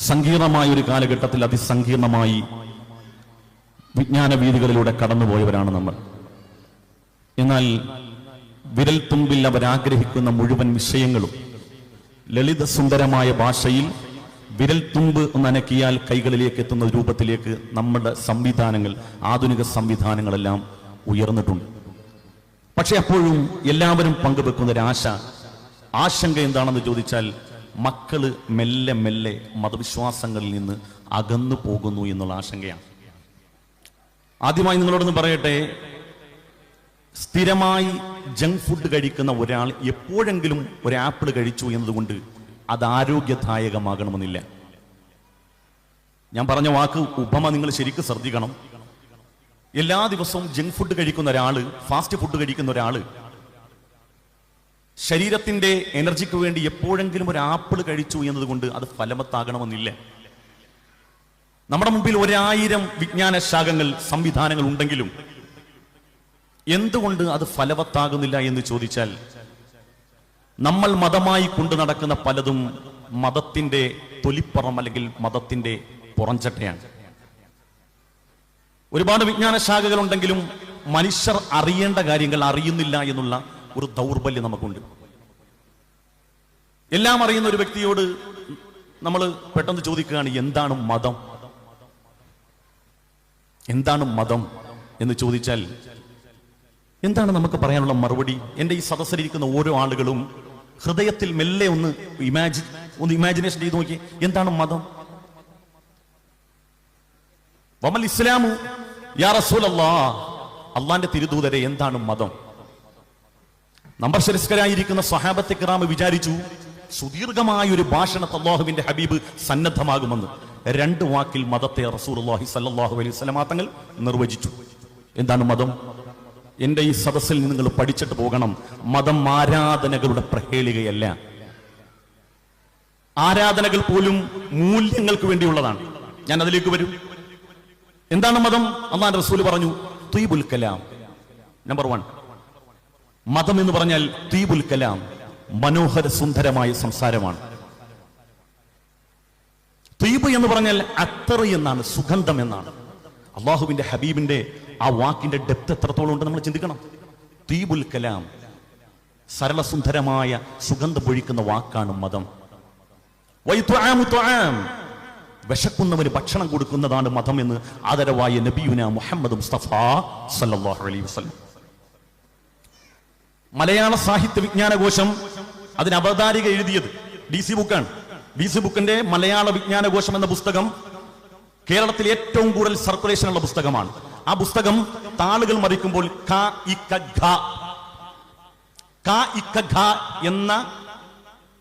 സങ്കീർണമായ ഒരു കാലഘട്ടത്തിൽ അതിസങ്കീർണമായി വിജ്ഞാന വീതികളിലൂടെ കടന്നുപോയവരാണ് നമ്മൾ. എന്നാൽ വിരൽത്തുമ്പിൽ അവരാഗ്രഹിക്കുന്ന മുഴുവൻ വിഷയങ്ങളും ലളിതസുന്ദരമായ ഭാഷയിൽ വിരൽത്തുമ്പ് ഒന്നനക്കിയാൽ കൈകളിലേക്ക് എത്തുന്ന രൂപത്തിലേക്ക് നമ്മുടെ സംവിധാനങ്ങൾ, ആധുനിക സംവിധാനങ്ങളെല്ലാം ഉയർന്നിട്ടുണ്ട്. പക്ഷെ അപ്പോഴും എല്ലാവരും പങ്കുവെക്കുന്ന ഒരു ആശങ്ക എന്താണെന്ന് ചോദിച്ചാൽ, മക്കള് മെല്ലെ മെല്ലെ മതവിശ്വാസങ്ങളിൽ നിന്ന് അകന്നു പോകുന്നു എന്നുള്ള ആശങ്കയാണ്. ആദ്യമായി നിങ്ങളോടൊന്ന് പറയട്ടെ, സ്ഥിരമായി ജങ്ക് ഫുഡ് കഴിക്കുന്ന ഒരാൾ എപ്പോഴെങ്കിലും ഒരു ആപ്പിൾ കഴിച്ചു എന്നതുകൊണ്ട് അത് ആരോഗ്യദായകമാകണമെന്നില്ല. ഞാൻ പറഞ്ഞ വാക്ക് ഉപമ നിങ്ങൾ ശരിക്കും ശ്രദ്ധിക്കണം. എല്ലാ ദിവസവും ജങ്ക് ഫുഡ് കഴിക്കുന്ന ഒരാള്, ഫാസ്റ്റ് ഫുഡ് കഴിക്കുന്ന ഒരാള് ശരീരത്തിന്റെ എനർജിക്ക് വേണ്ടി എപ്പോഴെങ്കിലും ഒരു ആപ്പിൾ കഴിച്ചു എന്നതുകൊണ്ട് അത് ഫലവത്താകണമെന്നില്ല. നമ്മുടെ മുമ്പിൽ 1000 വിജ്ഞാന ശാഖകൾ, സംവിധാനങ്ങൾ ഉണ്ടെങ്കിലും എന്തുകൊണ്ട് അത് ഫലവത്താകുന്നില്ല എന്ന് ചോദിച്ചാൽ, നമ്മൾ മതമായി കൊണ്ടു നടക്കുന്ന പലതും മതത്തിന്റെ തൊലിപ്പുറം അല്ലെങ്കിൽ മതത്തിന്റെ പുറംചട്ടയാണ്. ഒരുപാട് വിജ്ഞാന ശാഖകൾ ഉണ്ടെങ്കിലും മനുഷ്യർ അറിയേണ്ട കാര്യങ്ങൾ അറിയുന്നില്ല എന്നുള്ള ഒരു ദൗർബല്യം നമുക്കുണ്ട്. എല്ലാം അറിയുന്ന ഒരു വ്യക്തിയോട് നമ്മൾ പെട്ടെന്ന് ചോദിക്കുകയാണ്, എന്താണ് മതം? എന്താണ് മതം എന്ന് ചോദിച്ചാൽ എന്താണ് നമുക്ക് പറയാനുള്ള മറുപടി? എൻ്റെ ഈ സദസ്സിലിരിക്കുന്ന ഓരോ ആളുകളും ഹൃദയത്തിൽ മെല്ലെ ഒന്ന് ഇമാജിനേഷൻ ചെയ്ത് നോക്കി, എന്താണ് മതം? വമൽ ഇസ്ലാമു യാ റസൂലല്ലാഹ്, അള്ളാന്റെ തിരുദൂതരെ എന്താണ് മതം? നമ്പർശരസ്കരായിരിക്കുന്ന സ്വഹാബത്തെ കിറാം വിചാരിച്ചു സുദീർഘമായ ഒരു ഭാഷണത്തെ അല്ലാഹുവിന്റെ ഹബീബ് സന്നദ്ധമാകുമെന്ന്. 2 വാക്കിൽ മതത്തെ റസൂലുള്ളാഹി സ്വല്ലല്ലാഹു അലൈഹി വസല്ലം തങ്ങൾ നിർവചിച്ചു. എന്താണ് മതം? എന്റെ ഈ സദസ്സിൽ നിന്ന് നിങ്ങൾ പഠിച്ചിട്ട് പോകണം. മതം ആരാധനകളുടെ പ്രഹേളികയല്ല. ആരാധനകൾ പോലും മൂല്യങ്ങൾക്ക് വേണ്ടിയുള്ളതാണ്. ഞാൻ അതിലേക്ക് വരും. എന്താണ് മതം? അല്ലാഹുവിന്റെ റസൂൽ പറഞ്ഞു, ത്വീബുൽ കലാം. നമ്പർ 1, മതം എന്ന് പറഞ്ഞാൽ ത്വീബുൽ കലാം, മനോഹര സുന്ദരമായ സംസാരമാണ്. ത്വീബ് എന്ന് പറഞ്ഞാൽ അത്തർ എന്നാണ്, സുഗന്ധം എന്നാണ്. അള്ളാഹുവിന്റെ ഹബീബിന്റെ ആ വാക്കിന്റെ ഡെപ്ത് എത്രത്തോളം ഉണ്ട് നമ്മൾ ചിന്തിക്കണം. ത്വീബുൽ കലാം, സരളസുന്ദരമായ സുഗന്ധം പൊഴിക്കുന്ന വാക്കാണ് മതം. വിശക്കുന്നവന് ഭക്ഷണം കൊടുക്കുന്നതാണ് മതം എന്ന് ആദരവായ നബിയുന മുഹമ്മദ് മുസ്തഫ സല്ലല്ലാഹു അലൈഹി വസല്ലം. മലയാള സാഹിത്യ വിജ്ഞാനകോശം അതിന് അവതാരിക എഴുതിയത് DC ബുക്കാണ്. DC ബുക്കിന്റെ മലയാള വിജ്ഞാനകോശം എന്ന പുസ്തകം കേരളത്തിൽ ഏറ്റവും കൂടുതൽ സർക്കുലേഷൻ ഉള്ള പുസ്തകമാണ്. ആ പുസ്തകം താളുകൾ മറിക്കുമ്പോൾ ക ഇക്ക ഘ എന്ന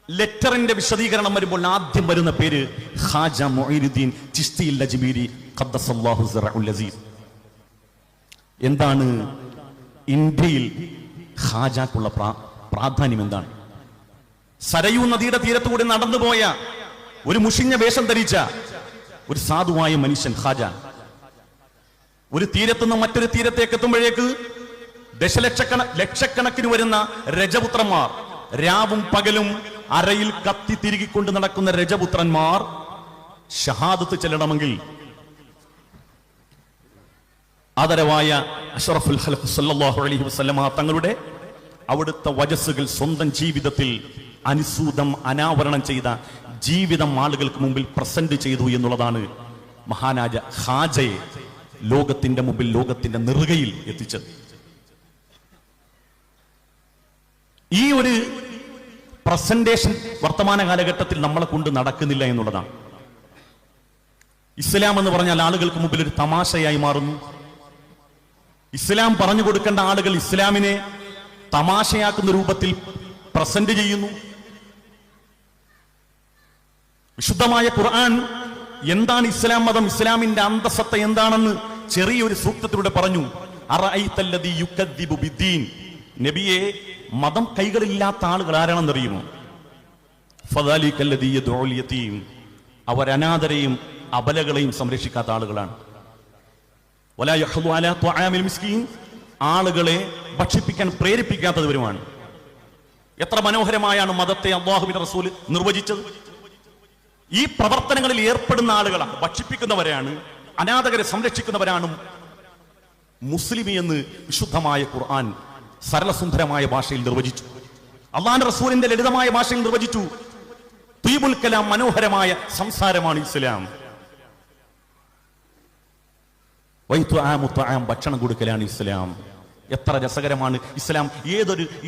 ലെറ്ററിന്റെ വിശദീകരണം വരുമ്പോൾ ആദ്യം വരുന്ന പേര് ഖാജ മുഈനുദ്ദീൻ ചിശ്തി അൽ-അജ്മീരി ഖദ്ദസല്ലാഹു സിറഉൽ അസീസ്. എന്താണ് ഇന്ത്യയിൽ ഖാജക്കുള്ള പ്രാധാന്യം? എന്താണ്? സരയൂ നദിയുടെ തീരത്തുകൂടി നടന്നുപോയ ഒരു മുഷിഞ്ഞ വേഷം ധരിച്ച ഒരു സാധുവായ മനുഷ്യൻ ഖാജ ഒരു തീരത്തുനിന്ന് മറ്റൊരു തീരത്തേക്ക് എത്തുമ്പോഴേക്ക് ലക്ഷക്കണക്കിന് വരുന്ന രജപുത്രന്മാർ, രാവും പകലും അരയിൽ കത്തി തിരുകിക്കൊണ്ട് നടക്കുന്ന രജപുത്രന്മാർ ഷഹാദത്ത് ചെല്ലണമെങ്കിൽ ആദരവായ അഷ്റഫുൽ ഖൽഖ് സല്ലല്ലാഹു അലൈഹി വസല്ലമ തങ്ങളുടെ അവിടുത്തെ വജസ്സുകൾ സ്വന്തം ജീവിതത്തിൽ അനുസൂതം അനാവരണം ചെയ്ത ജീവിതം ആളുകൾക്ക് മുമ്പിൽ പ്രസന്റ് ചെയ്തു എന്നുള്ളതാണ് മഹാനായ ഖാജയെ ലോകത്തിന്റെ മുമ്പിൽ, ലോകത്തിന്റെ നെറുകയിൽ എത്തിച്ചത്. ഈ ഒരു പ്രസന്റേഷൻ വർത്തമാന കാലഘട്ടത്തിൽ നമ്മളെ കൊണ്ട് നടക്കുന്നില്ല എന്നുള്ളതാണ്. ഇസ്ലാം എന്ന് പറഞ്ഞാൽ ആളുകൾക്ക് മുമ്പിൽ ഒരു തമാശയായി മാറുന്നു. ഇസ്ലാം പറഞ്ഞു കൊടുക്കേണ്ട ആളുകൾ ഇസ്ലാമിനെ തമാശയാക്കുന്ന രൂപത്തിൽ പ്രസന്റ് ചെയ്യുന്നു. വിശുദ്ധമായ ഖുർആൻ എന്താണ് ഇസ്ലാം മതം, ഇസ്ലാമിന്റെ അന്തസത്ത എന്താണെന്ന് ചെറിയൊരു സൂക്തത്തിലൂടെ പറഞ്ഞു. അറഅയ്തല്ലദീ യുകദ്ദിബു ബിദ്ദീൻ, നബിയെ മതം കൈകളില്ലാത്ത ആളുകൾ ആരാണെന്നറിയുമോ? ഫദാലികല്ലദീ യദ്ഉൽ യതീം, അവർ അനാഥരെയും അബലകളെയും സംരക്ഷിക്കാത്ത ആളുകളാണ്. വലാ യഹ്ദു അലാ തുആമിൽ മിസ്കീൻ, ആളുകളെ ഭക്ഷിപ്പിക്കാൻ ഈ പ്രവർത്തനങ്ങളിൽ ഏർപ്പെടുന്ന ആളുകളാണ്, ഭക്ഷിപ്പിക്കുന്നവരെയാണ്, അനാഥകരെ സംരക്ഷിക്കുന്നവരാണ് മുസ്ലിമി എന്ന് വിശുദ്ധമായ ഖുർആൻ സരളസുന്ദരമായ ഭാഷയിൽ നിർവചിച്ചു. അള്ളാഹുവിന്റെ റസൂലിന്റെ ലളിതമായ ഭാഷയിൽ നിർവചിച്ചു. തീബുൽ കലാം, മനോഹരമായ സംസാരമാണ് ഇസ്ലാം. ഭക്ഷണം കൊടുക്കലാണ് ഇസ്ലാം. എത്ര രസകരമാണ് ഇസ്ലാം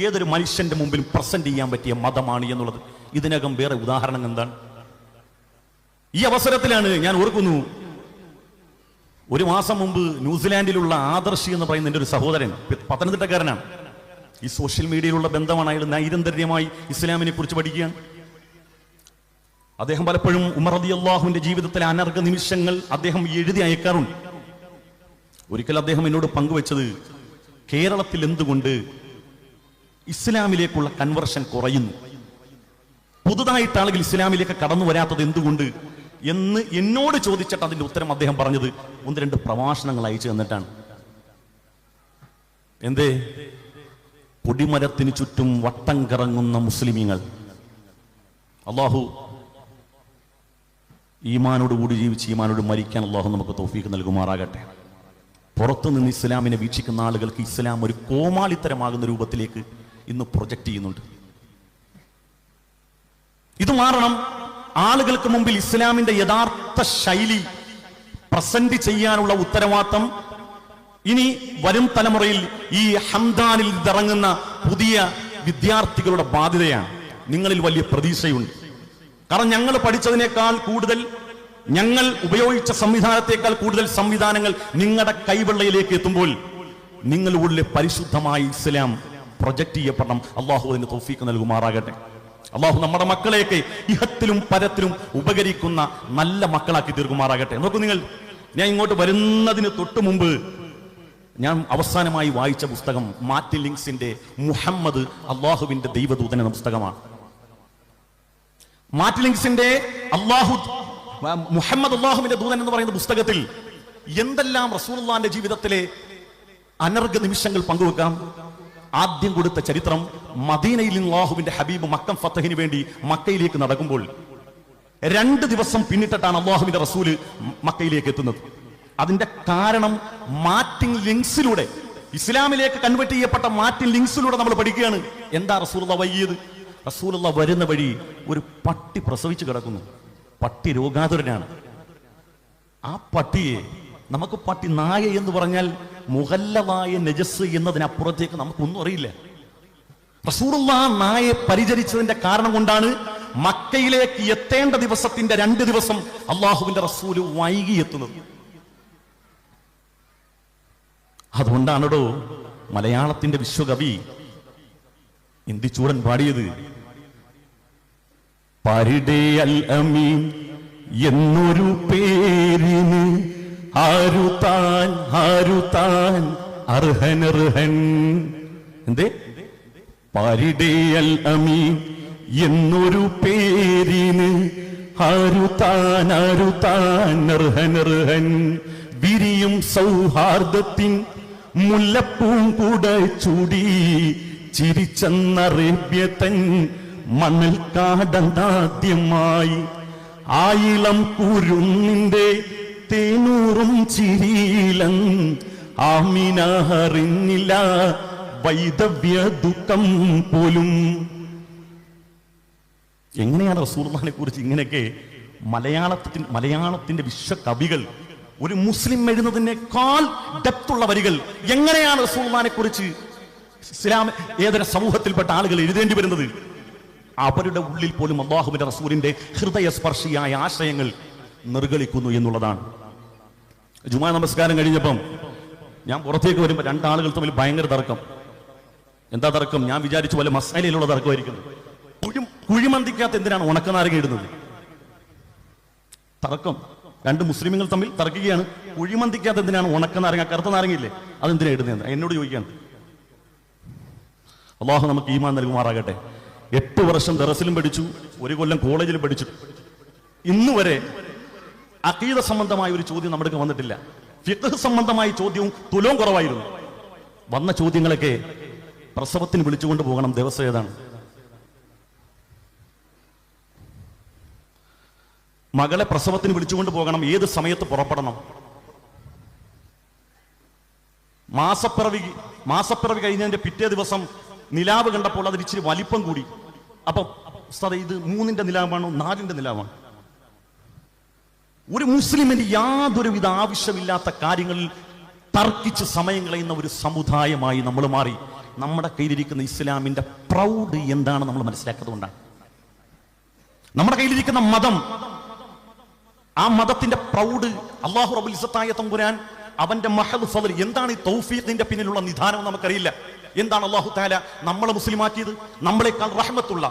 ഏതൊരു മനുഷ്യന്റെ മുമ്പിൽ പ്രസന്റ് ചെയ്യാൻ പറ്റിയ മതമാണ് എന്നുള്ളത്. ഇതിനകം വേറെ ഉദാഹരണം എന്താണ്? ഈ അവസരത്തിലാണ് ഞാൻ ഓർക്കുന്നു, ഒരു മാസം മുമ്പ് ന്യൂസിലാൻഡിലുള്ള ആദർശി എന്ന് പറയുന്ന എൻ്റെ ഒരു സഹോദരൻ, പത്തനംതിട്ടക്കാരനാണ്. ഈ സോഷ്യൽ മീഡിയയിലുള്ള ബന്ധമാണ്. അയാൾ നൈരന്തര്യമായി ഇസ്ലാമിനെ കുറിച്ച് പഠിക്കുകയാണ്. അദ്ദേഹം പലപ്പോഴും ഉമർ റളിയല്ലാഹുവിന്റെ ജീവിതത്തിലെ അനർഘ നിമിഷങ്ങൾ അദ്ദേഹം എഴുതി അയക്കാറുണ്ട്. ഒരിക്കൽ അദ്ദേഹം എന്നോട് പങ്കുവെച്ചത്, കേരളത്തിൽ എന്തുകൊണ്ട് ഇസ്ലാമിലേക്കുള്ള കൺവർഷൻ കുറയുന്നു, പുതുതായിട്ട് ആളുകൾ ഇസ്ലാമിലേക്ക് കടന്നു വരാത്തത് എന്തുകൊണ്ട് എന്ന് എന്നോട് ചോദിച്ചിട്ട് അതിന്റെ ഉത്തരം അദ്ദേഹം പറഞ്ഞത് 1-2 പ്രഭാഷണങ്ങൾ അയച്ചു തന്നിട്ടാണ്. എന്തേ? കൊടിമരത്തിന് ചുറ്റും വട്ടം കറങ്ങുന്ന മുസ്ലിമീങ്ങൾ. അള്ളാഹു ഈമാനോടുകൂടി ജീവിച്ച് ഈമാനോട് മരിക്കാൻ അള്ളാഹു നമുക്ക് തൗഫീഖ് നൽകുമാറാകട്ടെ. പുറത്തുനിന്ന് ഇസ്ലാമിനെ വീക്ഷിക്കുന്ന ആളുകൾക്ക് ഇസ്ലാം ഒരു കോമാളിത്തരമാകുന്ന രൂപത്തിലേക്ക് ഇന്ന് പ്രൊജക്ട് ചെയ്യുന്നുണ്ട്. ഇത് മാറണം. ആളുകൾക്ക് മുമ്പിൽ ഇസ്ലാമിന്റെ യഥാർത്ഥ ശൈലി പ്രസന്റ് ചെയ്യാനുള്ള ഉത്തരവാദിത്തം ഇനി വരും തലമുറയിൽ ഈ ഹംദാനിൽ ഇറങ്ങുന്ന പുതിയ വിദ്യാർത്ഥികളുടെ ബാധ്യതയാണ്. നിങ്ങളിൽ വലിയ പ്രതീക്ഷയുണ്ട്. കാരണം ഞങ്ങൾ പഠിച്ചതിനേക്കാൾ കൂടുതൽ, ഞങ്ങൾ ഉപയോഗിച്ച സംവിധാനത്തെക്കാൾ കൂടുതൽ സംവിധാനങ്ങൾ നിങ്ങളുടെ കൈവെള്ളയിലേക്ക് എത്തുമ്പോൾ നിങ്ങളുടെ പരിശുദ്ധമായ ഇസ്ലാം പ്രൊജക്ട് ചെയ്യപ്പെടണം. അള്ളാഹു അതിന് തൗഫീഖ് നൽകുമാറാകട്ടെ. അള്ളാഹു നമ്മുടെ മക്കളെയൊക്കെ ഇഹത്തിലും പരത്തിലും ഉപകരിക്കുന്ന നല്ല മക്കളാക്കി തീർക്കുമാറാകട്ടെ. നോക്കൂ നിങ്ങൾ, ഞാൻ ഇങ്ങോട്ട് വരുന്നതിന് തൊട്ട് മുമ്പ് ഞാൻ അവസാനമായി വായിച്ച പുസ്തകം മാർട്ടിൻ ലിങ്സിന്റെ മുഹമ്മദ് അള്ളാഹുവിന്റെ ദൈവദൂതൻ എന്ന പുസ്തകമാണ്. മാർട്ടിൻ ലിങ്സിന്റെ മുഹമ്മദ് അള്ളാഹുവിന്റെ ദൂതൻ എന്ന് പറയുന്ന പുസ്തകത്തിൽ എന്തെല്ലാം റസൂലുള്ളാഹിന്റെ ജീവിതത്തിലെ അനർഘ നിമിഷങ്ങൾ പങ്കുവെക്കാം. ആദ്യം കൊടുത്ത ചരിത്രം, മദീനയിൽ അള്ളാഹുവിന്റെ ഹബീബ് മക്കം ഫത്തഹിന് വേണ്ടി മക്കയിലേക്ക് നടക്കുമ്പോൾ 2 ദിവസം പിന്നിട്ടിട്ടാണ് അള്ളാഹുവിന്റെ റസൂല് മക്കയിലേക്ക് എത്തുന്നത്. അതിന്റെ കാരണം മാർട്ടിൻ ലിങ്സിലൂടെ, ഇസ്ലാമിലേക്ക് കൺവെർട്ട് ചെയ്യപ്പെട്ട മാർട്ടിൻ ലിങ്സിലൂടെ നമ്മൾ പഠിക്കുകയാണ്. എന്താ റസൂലുള്ളാഹി വൈകിയത്? റസൂലുള്ളാഹി വരുന്ന വഴി ഒരു പട്ടി പ്രസവിച്ച് കിടക്കുന്നു. പട്ടി രോഗാതുരനാണ്. ആ പട്ടിയെ നമുക്ക് പട്ടി, നായ എന്ന് പറഞ്ഞാൽ മുഹല്ലമായ നജസ് എന്നതിനപ്പുറത്തേക്ക് നമുക്കൊന്നും അറിയില്ല. റസൂലുള്ളാഹി നായെ പരിചരിച്ചതിന്റെ കാരണം കൊണ്ടാണ് മക്കയിലേക്ക് എത്തേണ്ട ദിവസത്തിന്റെ 2 ദിവസം അള്ളാഹുവിന്റെ റസൂല് വൈകി എത്തുന്നത്. അതുകൊണ്ടാണോ മലയാളത്തിന്റെ വിശ്വകവി ഇന്ദിച്ചൂടൻ പാടിയത്, പരിടേ അൽ അമീൻ എന്നൊരു പേരിന് ആരുതാൻ അർഹനർഹൻ. എന്തേ? പരിടേ അൽ അമീൻ എന്നൊരു പേരിന് ആരുതാൻ അർഹനർഹൻ. വിരിയും സൗഹാർദ്ദത്തിൻ മുല്ലപ്പൂങ്കുട ചൂടി ചിരിച്ചെന്നറേബ്യതൻ മണൽ കാടനാദ്യമായി. ആയിളം കുരുന്നിന്റെ തേനൂറും ചിരീലൻ ആമിന അറിഞ്ഞില്ല വൈദവ്യ ദുഃഖം പോലും. എങ്ങനെയാണ് റസൂലുള്ളാഹിനെ കുറിച്ച് ഇങ്ങനെയൊക്കെ മലയാളത്തിന്റെ വിശ്വകവികൾ ഒരു മുസ്ലിം എഴുതുന്നതിനേക്കാൾ ഡെപ്തുള്ള വരികൾ എങ്ങനെയാണ് റസൂലുള്ളാഹിനെ കുറിച്ച് ഇസ്ലാം ഏതൊരു സമൂഹത്തിൽപ്പെട്ട ആളുകൾ എഴുതേണ്ടി വരുന്നത്? അവരുടെ ഉള്ളിൽ പോലും അല്ലാഹുവിന്റെ റസൂലിന്റെ ഹൃദയസ്പർശിയായ ആശയങ്ങൾ നിർഗളിക്കുന്നു എന്നുള്ളതാണ്. ജുമാ നമസ്കാരം കഴിഞ്ഞപ്പം ഞാൻ പുറത്തേക്ക് വരുമ്പോൾ 2 ആളുകൾ തമ്മിൽ ഭയങ്കര തർക്കം. എന്താ തർക്കം? ഞാൻ വിചാരിച്ചു പോലെ മസാലയിലുള്ള തർക്കമായിരിക്കുന്നു. കുഴിമന്തിക്കകത്ത് എന്തിനാണ് ഉണക്കനാരങ്ങ ഇടുന്നത്? തർക്കം. 2 മുസ്ലിമുകൾ തമ്മിൽ തർക്കിക്കുകയാണ്. കുഴിമന്തിക്കകത്ത് എന്തിനാണ് ഉണക്കനാരങ്ങ, കറുത്ത നാരങ്ങയില്ലേ, അതെന്തിനാ ഇടുന്നത്? എന്നോട് ചോദിക്കുകയാണ്. അള്ളാഹു നമുക്ക് ഈമാൻ നൽകുമാറാകട്ടെ. 8 വർഷം ദറസിലും പഠിച്ചു, 1 കൊല്ലം കോളേജിലും പഠിച്ചു. ഇന്നുവരെ അഖീദ സംബന്ധമായ ഒരു ചോദ്യം നമ്മുടെ വന്നിട്ടില്ല. ഫിഖ് സംബന്ധമായ ചോദ്യവും തുലവും കുറവായിരുന്നു. വന്ന ചോദ്യങ്ങളൊക്കെ പ്രസവത്തിന് വിളിച്ചുകൊണ്ട് പോകണം, ദിവസം ഏതാണ്, മകളെ പ്രസവത്തിന് വിളിച്ചുകൊണ്ട് പോകണം, ഏത് സമയത്ത് പുറപ്പെടണം, മാസപ്പിറവി കഴിഞ്ഞതിന്റെ പിറ്റേ ദിവസം നിലാവ് കണ്ടപ്പോൾ അതിൽ ഇച്ചിരി വലിപ്പം കൂടി. അപ്പൊ ഇത് 3ന്റെ നിലാവാണോ 4ന്റെ നിലാവാണ്? ഒരു മുസ്ലിമിന് യാതൊരുവിധ ആവശ്യമില്ലാത്ത കാര്യങ്ങളിൽ തർക്കിച്ച് സമയം കളയുന്ന ഒരു സമുദായമായി നമ്മൾ മാറി. നമ്മുടെ കയ്യിലിരിക്കുന്ന ഇസ്ലാമിന്റെ പ്രൗഡ് എന്താണ് നമ്മൾ മനസ്സിലാക്കുന്നതുകൊണ്ടാണ്. നമ്മുടെ കയ്യിലിരിക്കുന്ന മതം, ആ മതത്തിന്റെ പ്രൗഡ് അല്ലാഹു റബ്ബുൽ ഇസ്സത്തായ തമ്പുരാൻ അവന്റെ മഹദ് ഫദ്ൽ, എന്താണ് ഈ തൗഫീഖിന്റെ പിന്നിലുള്ള നിധാനം നമുക്കറിയില്ല. എന്താണ് അല്ലാഹു തആല നമ്മളെ മുസ്ലിമാക്കിയത്? നമ്മളെക്കാൾ റഹ്മത്തുള്ള,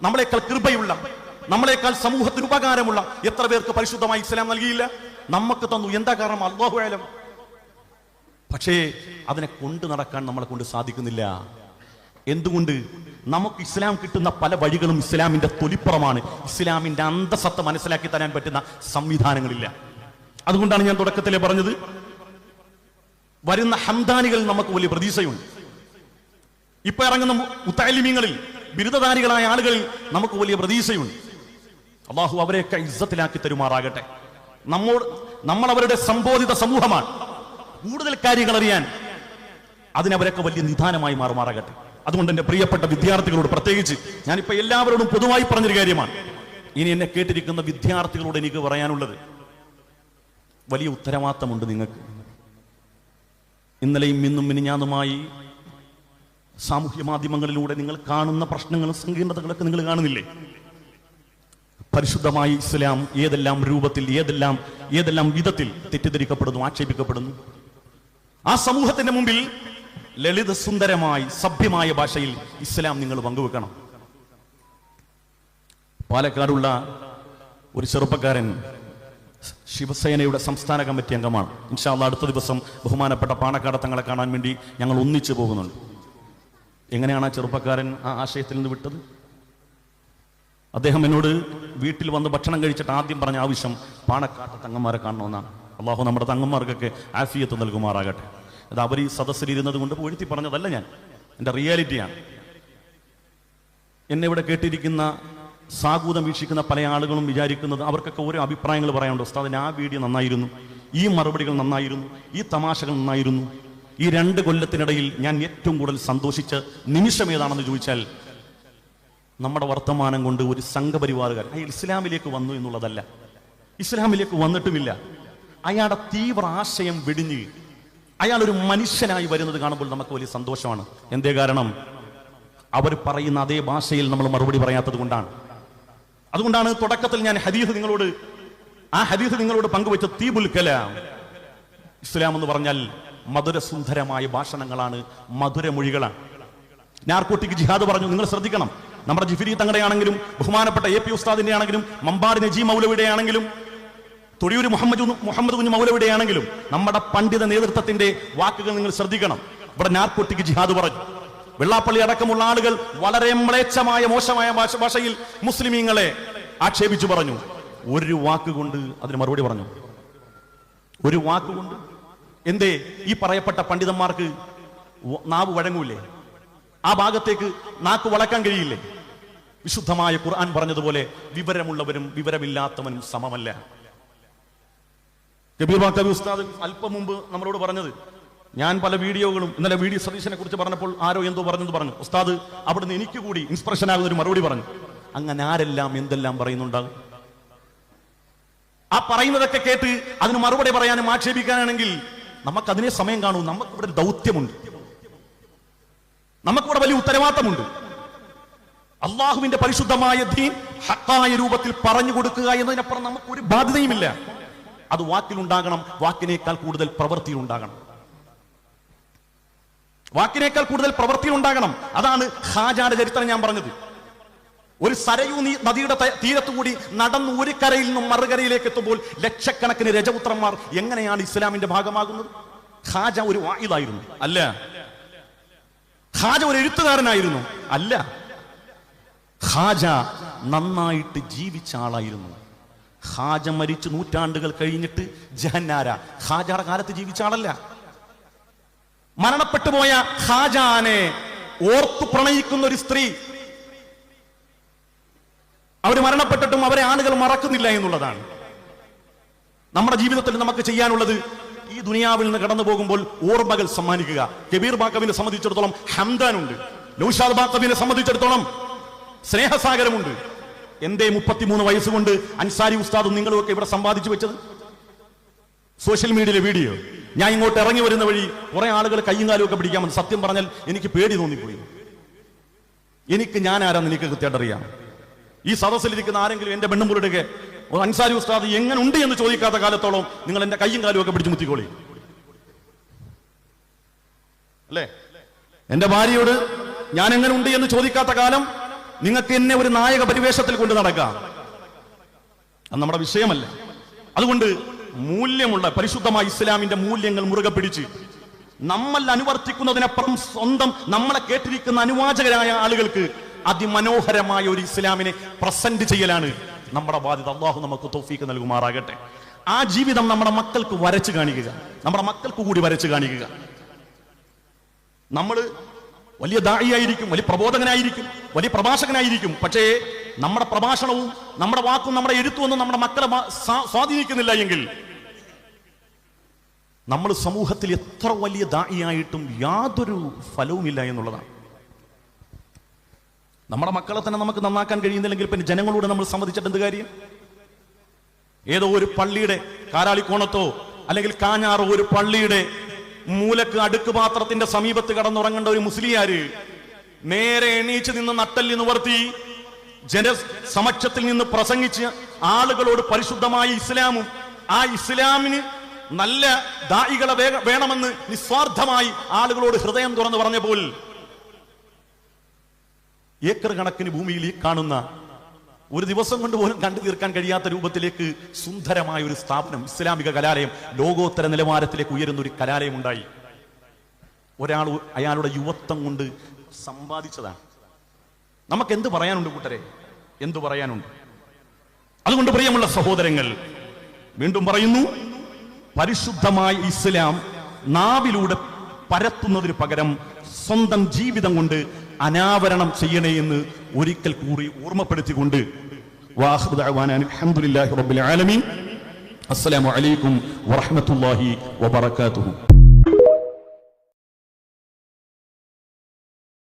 നമ്മളെക്കാൾ കൃപയുള്ള, നമ്മളെക്കാൾ സമൂഹത്തിന് ഉപകാരമുള്ള എത്ര പേർക്ക് പരിശുദ്ധമായി ഇസ്ലാം നൽകിയില്ല? നമുക്ക് തന്നു. എന്താ കാരണം? അല്ലാഹു അലം. പക്ഷേ അതിനെ കൊണ്ടു നടക്കാൻ നമ്മളെ കൊണ്ട് സാധിക്കുന്നില്ല. എന്തുകൊണ്ട്? നമുക്ക് ഇസ്ലാം കിട്ടുന്ന പല വഴികളും ഇസ്ലാമിന്റെ തൊലിപ്പുറമാണ്. ഇസ്ലാമിന്റെ അന്തസത്ത മനസ്സിലാക്കി തരാൻ പറ്റുന്ന സംവിധാനങ്ങളില്ല. അതുകൊണ്ടാണ് ഞാൻ തുടക്കത്തിലെ പറഞ്ഞത്, വരുന്ന ഹംദാനികൾ നമുക്ക് വലിയ പ്രതീക്ഷയുണ്ട്. ഇപ്പൊ ഇറങ്ങുന്ന മുത്തഅല്ലിമീങ്ങളിൽ, ബിരുദധാരികളായ ആളുകളിൽ നമുക്ക് വലിയ പ്രതീക്ഷയുണ്ട്. അല്ലാഹു അവരെയൊക്കെ ഇസ്സത്തിലാക്കി തരുമാറാകട്ടെ. നമ്മൾ അവരുടെ സംബോധിത സമൂഹമാണ്. കൂടുതൽ കാര്യങ്ങൾ അറിയാൻ അതിനവരൊക്കെ വലിയ നിദാനമായി മാറുമാറാകട്ടെ. അതുകൊണ്ട് എന്റെ പ്രിയപ്പെട്ട വിദ്യാർത്ഥികളോട് പ്രത്യേകിച്ച്, ഞാനിപ്പോ എല്ലാവരോടും പൊതുവായി പറഞ്ഞൊരു കാര്യമാണ്, ഇനി എന്നെ കേട്ടിരിക്കുന്ന വിദ്യാർത്ഥികളോട് എനിക്ക് പറയാനുള്ളത്, വലിയ ഉത്തരവാദിത്തമുണ്ട് നിങ്ങൾക്ക്. ഇന്നലെയും ഇന്നും മിനിഞ്ഞാന്നുമായി സാമൂഹ്യ മാധ്യമങ്ങളിലൂടെ നിങ്ങൾ കാണുന്ന പ്രശ്നങ്ങളും സങ്കീർണതകളൊക്കെ നിങ്ങൾ കാണുന്നില്ലേ? പരിശുദ്ധമായ ഇസ്ലാം ഏതെല്ലാം രൂപത്തിൽ, ഏതെല്ലാം വിധത്തിൽ തെറ്റിദ്ധരിക്കപ്പെടുന്നു, ആക്ഷേപിക്കപ്പെടുന്നു. ആ സമൂഹത്തിന്റെ മുമ്പിൽ ലളിത സുന്ദരമായി സഭ്യമായ ഭാഷയിൽ ഇസ്ലാം നിങ്ങൾ പങ്കുവെക്കണം. പാലക്കാടുള്ള ഒരു ചെറുപ്പക്കാരൻ ശിവസേനയുടെ സംസ്ഥാന കമ്മിറ്റി അംഗമാണ്. ഇൻഷാ അല്ലാഹ് അടുത്ത ദിവസം ബഹുമാനപ്പെട്ട പാണക്കാട് തങ്ങളെ കാണാൻ വേണ്ടി ഞങ്ങൾ ഒന്നിച്ചു പോകുന്നുണ്ട്. എങ്ങനെയാണ് ആ ചെറുപ്പക്കാരൻ ആ ആശയത്തിൽ നിന്ന് വിട്ടത്? അദ്ദേഹം എന്നോട് വീട്ടിൽ വന്ന് ഭക്ഷണം കഴിച്ചിട്ട് ആദ്യം പറഞ്ഞ ആവശ്യം പാണക്കാട്ട് തങ്ങന്മാരെ കാണണമെന്നാണ്. അള്ളാഹു നമ്മുടെ തങ്ങന്മാർക്കൊക്കെ ആഫിയത്ത് നൽകുമാറാകട്ടെ. അത് അവർ ഈ സദസ്സിലിരുന്നത് കൊണ്ട് എഴുത്തി പറഞ്ഞതല്ല, ഞാൻ എൻ്റെ റിയാലിറ്റിയാണ്. എന്നെ ഇവിടെ കേട്ടിരിക്കുന്ന സാഗൂതം വീക്ഷിക്കുന്ന പല ആളുകളും വിചാരിക്കുന്നത്, അവർക്കൊക്കെ ഓരോ അഭിപ്രായങ്ങൾ പറയാനുണ്ട്. ഉസ്താദിന് ആ വീഡിയോ നന്നായിരുന്നു, ഈ മറുപടികൾ നന്നായിരുന്നു, ഈ തമാശകൾ നന്നായിരുന്നു. ഈ 2 കൊല്ലത്തിനിടയിൽ ഞാൻ ഏറ്റവും കൂടുതൽ സന്തോഷിച്ച നിമിഷം ഏതാണെന്ന് ചോദിച്ചാൽ, നമ്മുടെ വർത്തമാനം കൊണ്ട് ഒരു സംഘപരിവാറുകാർ അയാൾ ഇസ്ലാമിലേക്ക് വന്നു എന്നുള്ളതല്ല, ഇസ്ലാമിലേക്ക് വന്നിട്ടുമില്ല, അയാളുടെ തീവ്ര ആശയം വെടിഞ്ഞ് അയാൾ ഒരു മനുഷ്യനായി വരുന്നത് കാണുമ്പോൾ നമുക്ക് വലിയ സന്തോഷമാണ്. എന്തേ കാരണം? അവർ പറയുന്ന അതേ ഭാഷയിൽ നമ്മൾ മറുപടി പറയാത്തത് കൊണ്ടാണ്. അതുകൊണ്ടാണ് തുടക്കത്തിൽ ഞാൻ ഹദീസ് നിങ്ങളോട് പങ്കുവെച്ച തീബുൽ കലാം. ഇസ്ലാം എന്ന് പറഞ്ഞാൽ മധുരസുന്ദരമായ ഭാഷണങ്ങളാണ്, മധുരമൊഴികളാണ്. നാർക്കോട്ടിക് ജിഹാദ് പറഞ്ഞു, നിങ്ങൾ ശ്രദ്ധിക്കണം. നമ്മുടെ ജിഫിരി തങ്ങളുടെ ആണെങ്കിലും, ബഹുമാനപ്പെട്ട AP ഉസ്താദിന്റെ ആണെങ്കിലും, മമ്പാട് നജീം മൗലവിയുടെ ആണെങ്കിലും, തൊടിയൂർ മുഹമ്മദ് കുഞ്ഞ് മൗലവിയുടെ ആണെങ്കിലും, നമ്മുടെ പണ്ഡിത നേതൃത്വത്തിന്റെ വാക്കുകൾ നിങ്ങൾ ശ്രദ്ധിക്കണം. ഇവിടെ നാർക്കോട്ടിക് ജിഹാദ് പറഞ്ഞു. വെള്ളാപ്പള്ളി അടക്കമുള്ള ആളുകൾ വളരെ മ്ലേച്ഛമായ മോശമായ ഭാഷയിൽ മുസ്ലിമീങ്ങളെ ആക്ഷേപിച്ചു പറഞ്ഞു. ഒരു വാക്കുകൊണ്ട് അതിന് മറുപടി പറഞ്ഞു. ഒരു വാക്കുകൊണ്ട്. എന്തേ ഈ പറയപ്പെട്ട പണ്ഡിതന്മാർക്ക് നാവ് വഴങ്ങൂലേ? ആ ഭാഗത്തേക്ക് നാക്ക് വളക്കാൻ കഴിയില്ലേ? വിശുദ്ധമായ ഖുർആൻ പറഞ്ഞതുപോലെ വിവരമുള്ളവരും വിവരമില്ലാത്തവനും സമമല്ല. കബീർ കവി ഉസ്താദ് അല്പം മുമ്പ് നമ്മളോട് പറഞ്ഞത്, ഞാൻ പല വീഡിയോകളും ഇന്നലെ VD സതീശനെ കുറിച്ച് പറഞ്ഞപ്പോൾ ആരോ എന്തോ പറഞ്ഞു. ഉസ്താദ് അവിടുന്ന് എനിക്ക് കൂടി ഇൻസ്പിറേഷൻ ആകുന്ന ഒരു മറുപടി പറഞ്ഞു. അങ്ങനെ ആരെല്ലാം എന്തെല്ലാം പറയുന്നുണ്ടാകും. ആ പറയുന്നതൊക്കെ കേട്ട് അതിന് മറുപടി പറയാനും ആക്ഷേപിക്കാനാണെങ്കിൽ നമുക്കതിനെ സമയം കാണൂ. നമുക്കിവിടെ ഒരു ദൗത്യമുണ്ട്, നമുക്കിവിടെ വലിയ ഉത്തരവാദിത്തമുണ്ട്. അള്ളാഹുവിന്റെ പരിശുദ്ധമായ ദീൻ ഹക്കായ രൂപത്തിൽ പറഞ്ഞു കൊടുക്കുക എന്നതിനപ്പുറം നമുക്കൊരു ബാധ്യതയുമില്ല. അത് വാക്കിലുണ്ടാകണം, വാക്കിനേക്കാൾ കൂടുതൽ പ്രവൃത്തിയിലുണ്ടാകണം. വാക്കിനേക്കാൾ കൂടുതൽ പ്രവൃത്തിയിലുണ്ടാകണം. അതാണ് ഖാജാന്റെ ചരിത്രം ഞാൻ പറഞ്ഞത്. ഒരു സരയൂ നദിയുടെ തീരത്തുകൂടി നടന്ന് ഒരു കരയിൽ നിന്നും മറുകരയിലേക്ക് എത്തുമ്പോൾ ലക്ഷക്കണക്കിന് രജപുത്രന്മാർ എങ്ങനെയാണ് ഇസ്ലാമിന്റെ ഭാഗമാകുന്നത്? ഖാജ ഒരു വായിദായിരുന്നു? അല്ല. ഖാജ ഒരു എഴുത്തുകാരനായിരുന്നു? അല്ല. ഖാജ നന്നായിട്ട് ജീവിച്ച ആളായിരുന്നു. ഖാജ മരിച്ച് നൂറ്റാണ്ടുകൾ കഴിഞ്ഞിട്ട് ജഹന്നാര. ഖാജയുടെ കാലത്ത് ജീവിച്ച ആളല്ല. മരണപ്പെട്ടുപോയ ഖാജാനെ ഓർത്തു പ്രണയിക്കുന്ന ഒരു സ്ത്രീ അവർ മരണപ്പെട്ടിട്ടും അവരെ ആളുകൾ മറക്കുന്നില്ല എന്നുള്ളതാണ്. നമ്മുടെ ജീവിതത്തിൽ നമുക്ക് ചെയ്യാനുള്ളത് ഈ ദുനിയാവിൽ നിന്ന് കടന്നു പോകുമ്പോൾ ഓർമ്മകൾ സമ്മാനിക്കുക. കബീർ ബാക്കവിനെ സംബന്ധിച്ചിടത്തോളം ഹംദാനുണ്ട്, നൗഷാദ് ബാക്കവിനെ സംബന്ധിച്ചിടത്തോളം സ്നേഹസാഗരമുണ്ട്. എന്റെ 33 വയസ്സുകൊണ്ട് അൻസാരി ഉസ്താദും നിങ്ങളും ഒക്കെ ഇവിടെ സമ്പാദിച്ചു വെച്ചത് സോഷ്യൽ മീഡിയയിലെ വീഡിയോ. ഞാൻ ഇങ്ങോട്ട് ഇറങ്ങി വരുന്ന വഴി കുറെ ആളുകൾ കയ്യും കാലും ഒക്കെ പിടിക്കാമെന്ന്. സത്യം പറഞ്ഞാൽ എനിക്ക് പേടി തോന്നിപ്പോയി. എനിക്ക് ഞാൻ ആരാന്ന് എനിക്ക് കൃത്യമായിട്ട് അറിയാം. ഈ സദസ്സിലിരിക്കുന്ന ആരെങ്കിലും എന്റെ പെണ്ണുമ്പുരുടെ അൻസാരി ഉസ്താദ് എങ്ങനെ ഉണ്ട് എന്ന് ചോദിക്കാത്ത കാലത്തോളം നിങ്ങൾ എന്റെ കയ്യും കാലും ഒക്കെ പിടിച്ചു മുത്തിക്കോളി. അല്ലേ? എന്റെ ഭാര്യയോട് ഞാൻ എങ്ങനെ ഉണ്ട് എന്ന് ചോദിക്കാത്ത കാലം നിങ്ങൾക്ക് എന്നെ ഒരു നായക പരിവേഷത്തിൽ കൊണ്ട് നടക്കാം. അത് നമ്മുടെ വിഷയമല്ല. അതുകൊണ്ട് മൂല്യമുള്ള പരിശുദ്ധമായ ഇസ്ലാമിന്റെ മൂല്യങ്ങൾ മുറുകെ പിടിച്ച് നമ്മൾ അനുവർത്തിക്കുന്നതിനപ്പുറം സ്വന്തം നമ്മളെ കേട്ടിരിക്കുന്ന അനുവാചകരായ ആളുകൾക്ക് അതിമനോഹരമായ ഒരു ഇസ്ലാമിനെ പ്രസന്റ് ചെയ്യലാണ് നമ്മുടെ ബാധ്യത. അള്ളാഹു നമുക്ക് തൗഫീഖ് നൽകുമാറാകട്ടെ. ആ ജീവിതം നമ്മുടെ മക്കൾക്ക് വരച്ചു കാണിക്കുക, നമ്മുടെ മക്കൾക്ക് കൂടി വരച്ചു കാണിക്കുക. നമ്മൾ വലിയ ദാഇയായിരിക്കും, വലിയ പ്രബോധകനായിരിക്കും, വലിയ പ്രഭാഷകനായിരിക്കും. പക്ഷേ നമ്മുടെ പ്രഭാഷണവും നമ്മുടെ വാക്കും നമ്മുടെ എഴുത്തുമൊന്നും നമ്മുടെ മക്കളെ സ്വാധീനിക്കുന്നില്ല എങ്കിൽ നമ്മൾ സമൂഹത്തിൽ എത്ര വലിയ ദാഇയായിട്ടും യാതൊരു ഫലവുമില്ല എന്നുള്ളതാണ്. നമ്മുടെ മക്കളെ തന്നെ നമുക്ക് നന്നാക്കാൻ കഴിയുന്നില്ലെങ്കിൽ പിന്നെ ജനങ്ങളോട് നമ്മൾ സമ്മതിച്ചിട്ട് എന്ത് കാര്യം? ഏതോ ഒരു പള്ളിയുടെ കാരാളിക്കോണത്തോ അല്ലെങ്കിൽ കാഞ്ഞാറോ ഒരു പള്ളിയുടെ മൂലക്ക് അടുക്ക് പാത്രത്തിന്റെ സമീപത്ത് കടന്നുറങ്ങേണ്ട ഒരു മുസ്ലിയാര് നേരെ എണീച്ച് നിന്ന് നട്ടല്ലി നിവർത്തി ജനസമക്ഷത്തിൽ നിന്ന് പ്രസംഗിച്ച് ആളുകളോട് പരിശുദ്ധമായ ഇസ്ലാമും ആ ഇസ്ലാമിന് നല്ല ദാഇകളെ വേണമെന്ന് നിസ്വാർത്ഥമായി ആളുകളോട് ഹൃദയം തുറന്ന് പറഞ്ഞപ്പോൾ ഏക്കർ കണക്കിന് ഭൂമിയിൽ ഈ കാണുന്ന ഒരു ദിവസം കൊണ്ട് പോലും കണ്ടു തീർക്കാൻ കഴിയാത്ത രൂപത്തിലേക്ക് സുന്ദരമായ ഒരു സ്ഥാപനം, ഇസ്ലാമിക കലാലയം, ലോകോത്തര നിലവാരത്തിലേക്ക് ഉയരുന്ന ഒരു കലാലയം ഉണ്ടായി. ഒരാൾ അയാളുടെ യുവത്വം കൊണ്ട് സമ്പാദിച്ചതാണ്. നമുക്ക് എന്ത് പറയാനുണ്ട് കൂട്ടരെ? എന്തു പറയാനുണ്ട്? അതുകൊണ്ട് പ്രിയമുള്ള സഹോദരങ്ങൾ, വീണ്ടും പറയുന്നു, പരിശുദ്ധമായ ഇസ്ലാം നാവിലൂടെ പരത്തുന്നതിന് പകരം സ്വന്തം ജീവിതം കൊണ്ട് അനാവരണം ചെയ്യണേ എന്ന് ഒരിക്കൽ കൂടി ഓർമ്മപ്പെടുത്തിക്കൊണ്ട് വാഖിറു ദഅവാനാ അൽഹംദുലില്ലാഹി റബ്ബിൽ ആലമീൻ. അസ്സലാമു അലൈക്കും വറഹ്മത്തുള്ളാഹി വബറകാതുഹു.